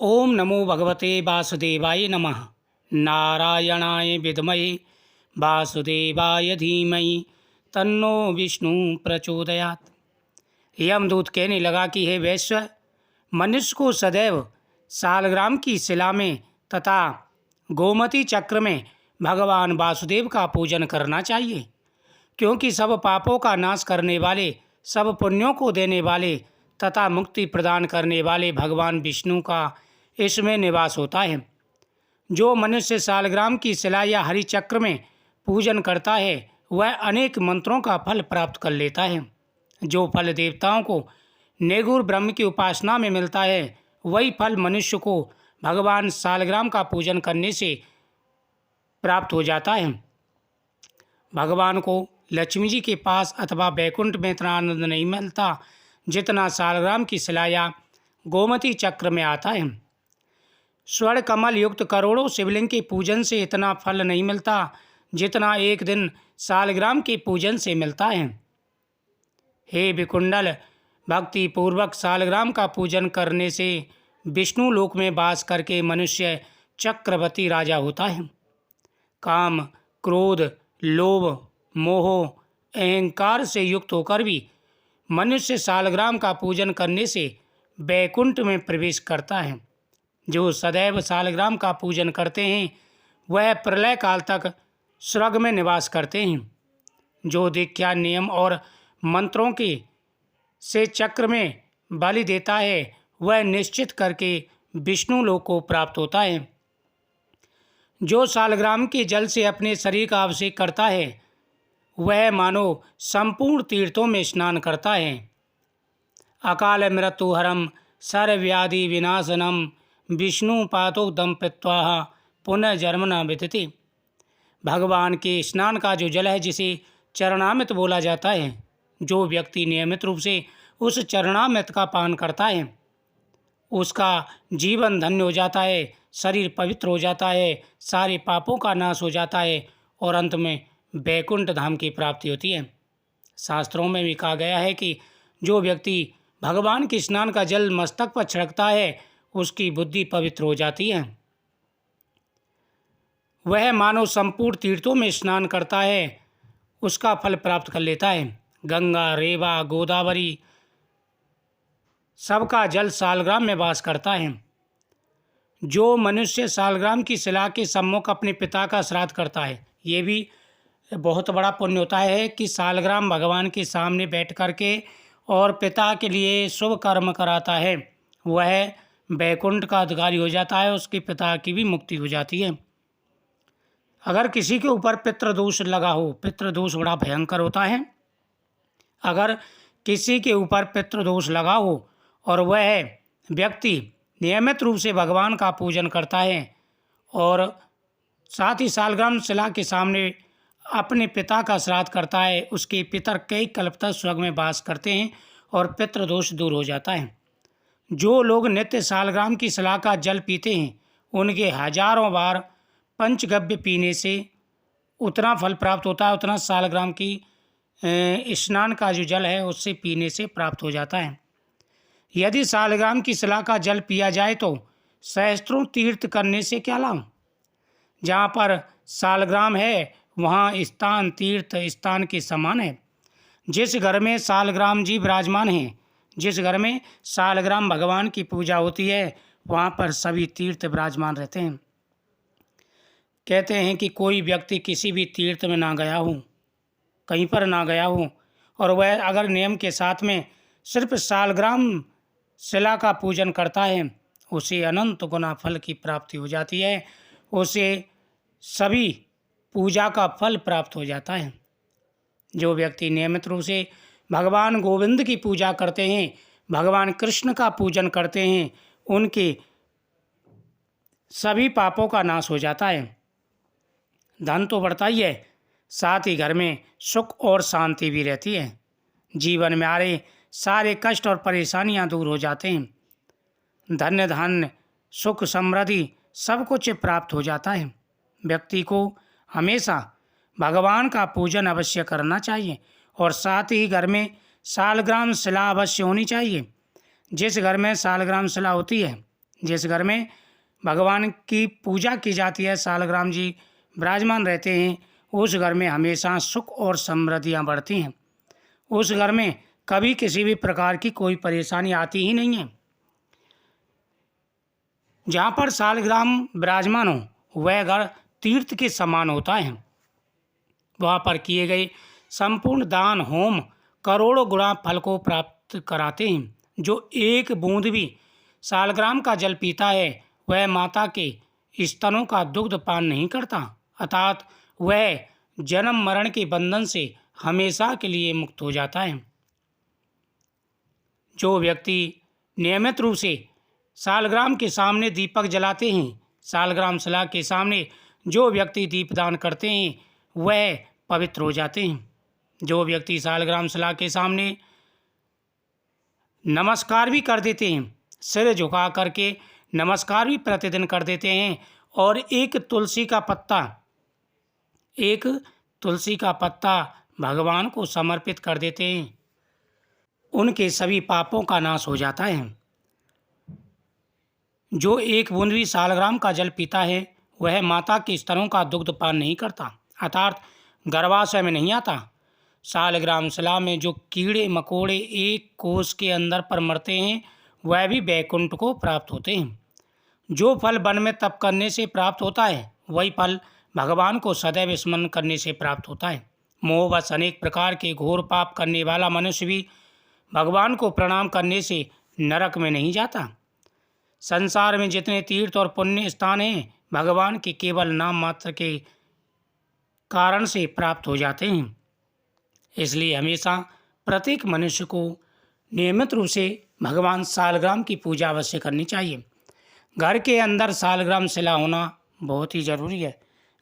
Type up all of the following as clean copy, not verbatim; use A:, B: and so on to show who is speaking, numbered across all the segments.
A: ओम नमो भगवते वासुदेवाय नमः। नारायणाय विद्महे वासुदेवाय धीमहि तन्नो विष्णु प्रचोदयात्। यमदूत कहने लगा कि हे वैश्य, मनुष्य को सदैव सालग्राम की शिला में तथा गोमती चक्र में भगवान वासुदेव का पूजन करना चाहिए, क्योंकि सब पापों का नाश करने वाले, सब पुण्यों को देने वाले तथा मुक्ति प्रदान करने वाले भगवान विष्णु का इसमें निवास होता है। जो मनुष्य सालग्राम की शिला या हरि चक्र में पूजन करता है वह अनेक मंत्रों का फल प्राप्त कर लेता है। जो फल देवताओं को नेगुर ब्रह्म की उपासना में मिलता है, वही फल मनुष्य को भगवान सालग्राम का पूजन करने से प्राप्त हो जाता है। भगवान को लक्ष्मी जी के पास अथवा बैकुंठ में इतना आनंद नहीं मिलता जितना सालग्राम की शिला या गोमती चक्र में आता है। स्वर्ण कमल युक्त करोड़ों शिवलिंग के पूजन से इतना फल नहीं मिलता जितना एक दिन सालग्राम के पूजन से मिलता है। हे विकुंडल, भक्ति पूर्वक सालग्राम का पूजन करने से विष्णु लोक में वास करके मनुष्य चक्रवर्ती राजा होता है। काम, क्रोध, लोभ, मोह, अहंकार से युक्त होकर भी मनुष्य सालग्राम का पूजन करने से बैकुंठ में प्रवेश करता है। जो सदैव सालग्राम का पूजन करते हैं वह प्रलय काल तक स्वर्ग में निवास करते हैं। जो दीक्षा, नियम और मंत्रों के से चक्र में बलि देता है वह निश्चित करके विष्णु लोक को प्राप्त होता है। जो सालग्राम के जल से अपने शरीर का अभिषेक करता है वह मानो संपूर्ण तीर्थों में स्नान करता है। अकाल मृत्युहरम सर्वव्याधि विनाशनम विष्णु पातोदम पित्वा पुनः जन्म न विदति। भगवान के स्नान का जो जल है जिसे चरणामृत बोला जाता है, जो व्यक्ति नियमित रूप से उस चरणामृत का पान करता है उसका जीवन धन्य हो जाता है, शरीर पवित्र हो जाता है, सारे पापों का नाश हो जाता है और अंत में बैकुंठ धाम की प्राप्ति होती है। शास्त्रों में भी कहा गया है कि जो व्यक्ति भगवान के स्नान का जल मस्तक पर छिड़कता है उसकी बुद्धि पवित्र हो जाती है। वह मानो संपूर्ण तीर्थों में स्नान करता है, उसका फल प्राप्त कर लेता है। गंगा, रेवा, गोदावरी सबका जल सालग्राम में वास करता है। जो मनुष्य सालग्राम की शिला के सम्मुख अपने पिता का श्राद्ध करता है, ये भी बहुत बड़ा पुण्य होता है कि सालग्राम भगवान के सामने बैठ करके और पिता के लिए शुभ कर्म कराता है, वह बैकुंठ का अधिकारी हो जाता है, उसके पिता की भी मुक्ति हो जाती है। अगर किसी के ऊपर पितृदोष लगा हो, पितृदोष बड़ा भयंकर होता है। अगर किसी के ऊपर पितृदोष लगा हो और वह व्यक्ति नियमित रूप से भगवान का पूजन करता है और साथ ही सालग्राम शिला के सामने अपने पिता का श्राद्ध करता है, उसके पितर कई कल्प तक स्वर्ग में वास करते हैं और पितृदोष दूर हो जाता है। जो लोग नित्य सालग्राम की शिला का जल पीते हैं उनके हजारों बार पंचगव्य पीने से उतना फल प्राप्त होता है, उतना सालग्राम की स्नान का जो जल है उससे पीने से प्राप्त हो जाता है। यदि सालग्राम की शिला का जल पिया जाए तो सहस्त्रों तीर्थ करने से क्या लाभ। जहाँ पर सालग्राम है वहाँ स्थान तीर्थ स्थान के समान है। जिस घर में सालग्राम जी विराजमान हैं, जिस घर में सालग्राम भगवान की पूजा होती है वहाँ पर सभी तीर्थ विराजमान रहते हैं। कहते हैं कि कोई व्यक्ति किसी भी तीर्थ में ना गया हो, कहीं पर ना गया हो और वह अगर नियम के साथ में सिर्फ सालग्राम शिला का पूजन करता है उसे अनंत गुना फल की प्राप्ति हो जाती है, उसे सभी पूजा का फल प्राप्त हो जाता है। जो व्यक्ति नियमित रूप से भगवान गोविंद की पूजा करते हैं, भगवान कृष्ण का पूजन करते हैं, उनके सभी पापों का नाश हो जाता है। धन तो बढ़ता ही है, साथ ही घर में सुख और शांति भी रहती है। जीवन में आ रहे सारे कष्ट और परेशानियां दूर हो जाते हैं। धन्य धान्य सुख समृद्धि सब कुछ प्राप्त हो जाता है। व्यक्ति को हमेशा भगवान का पूजन अवश्य करना चाहिए और साथ ही घर में सालग्राम शिला अवश्य होनी चाहिए। जिस घर में सालग्राम शिला होती है जिस घर में भगवान की पूजा की जाती है, सालग्राम जी विराजमान रहते हैं, उस घर में हमेशा सुख और समृद्धियाँ बढ़ती हैं। उस घर में कभी किसी भी प्रकार की कोई परेशानी आती ही नहीं है। जहाँ पर सालग्राम विराजमान हो वह घर तीर्थ के समान होता है। वहाँ पर किए गए संपूर्ण दान होम करोड़ों गुणा फल को प्राप्त कराते हैं। जो एक बूंद भी सालग्राम का जल पीता है वह माता के स्तनों का दुग्ध पान नहीं करता, अर्थात वह जन्म मरण के बंधन से हमेशा के लिए मुक्त हो जाता है। जो व्यक्ति नियमित रूप से सालग्राम के सामने दीपक जलाते हैं, सालग्राम शिला के सामने जो व्यक्ति दीपदान करते हैं वह पवित्र हो जाते हैं। जो व्यक्ति सालग्राम शिला के सामने नमस्कार भी कर देते हैं, सिर झुका करके नमस्कार भी प्रतिदिन कर देते हैं और एक तुलसी का पत्ता भगवान को समर्पित कर देते हैं, उनके सभी पापों का नाश हो जाता है। जो एक बूंद भी सालग्राम का जल पीता है वह माता के स्तनों का दुग्ध पान नहीं करता, अर्थात गर्भाशय में नहीं आता। सालग्राम शिला में जो कीड़े मकोड़े एक कोष के अंदर पर मरते हैं वह भी वैकुंठ को प्राप्त होते हैं। जो फल वन में तप करने से प्राप्त होता है वही फल भगवान को सदैव स्मरण करने से प्राप्त होता है। मोहवश अनेक प्रकार के घोर पाप करने वाला मनुष्य भी भगवान को प्रणाम करने से नरक में नहीं जाता। संसार में जितने तीर्थ और पुण्य स्थान हैं भगवान के केवल नाम मात्र के कारण से प्राप्त हो जाते हैं। इसलिए हमेशा प्रत्येक मनुष्य को नियमित रूप से भगवान सालग्राम की पूजा अवश्य करनी चाहिए। घर के अंदर सालग्राम शिला होना बहुत ही ज़रूरी है।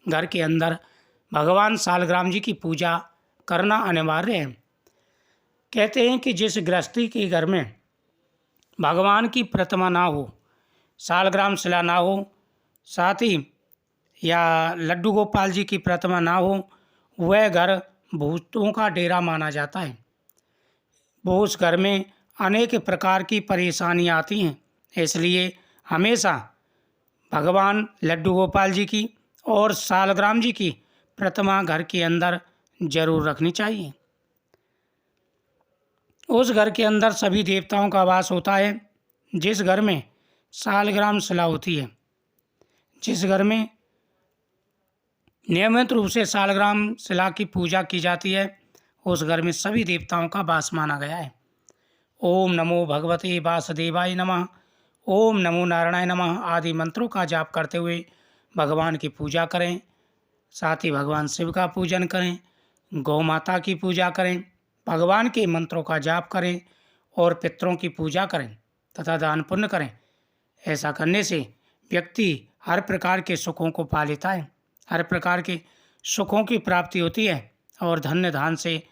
A: घर के अंदर भगवान सालग्राम जी की पूजा करना अनिवार्य है। कहते हैं कि जिस गृहस्थी के घर में भगवान की प्रतिमा ना हो, सालग्राम शिला ना हो, साथ ही या लड्डू गोपाल जी की प्रतिमा ना हो, वह घर भूतों का डेरा माना जाता है। वो उस घर में अनेक प्रकार की परेशानियाँ आती हैं। इसलिए हमेशा भगवान लड्डू गोपाल जी की और सालग्राम जी की प्रतिमा घर के अंदर जरूर रखनी चाहिए। उस घर के अंदर सभी देवताओं का वास होता है। जिस घर में सालग्राम शिला होती है, जिस घर में नियमित रूप से सालग्राम शिला की पूजा की जाती है, उस घर में सभी देवताओं का वास माना गया है। ओम नमो भगवते वासुदेवाय नमः, ओम नमो नारायणाय नमः आदि मंत्रों का जाप करते हुए भगवान की पूजा करें। साथ ही भगवान शिव का पूजन करें, गौ माता की पूजा करें, भगवान के मंत्रों का जाप करें और पितरों की पूजा करें तथा दान पुण्य करें। ऐसा करने से व्यक्ति हर प्रकार के सुखों को पा लेता है, हर प्रकार के सुखों की प्राप्ति होती है और धन्य धान से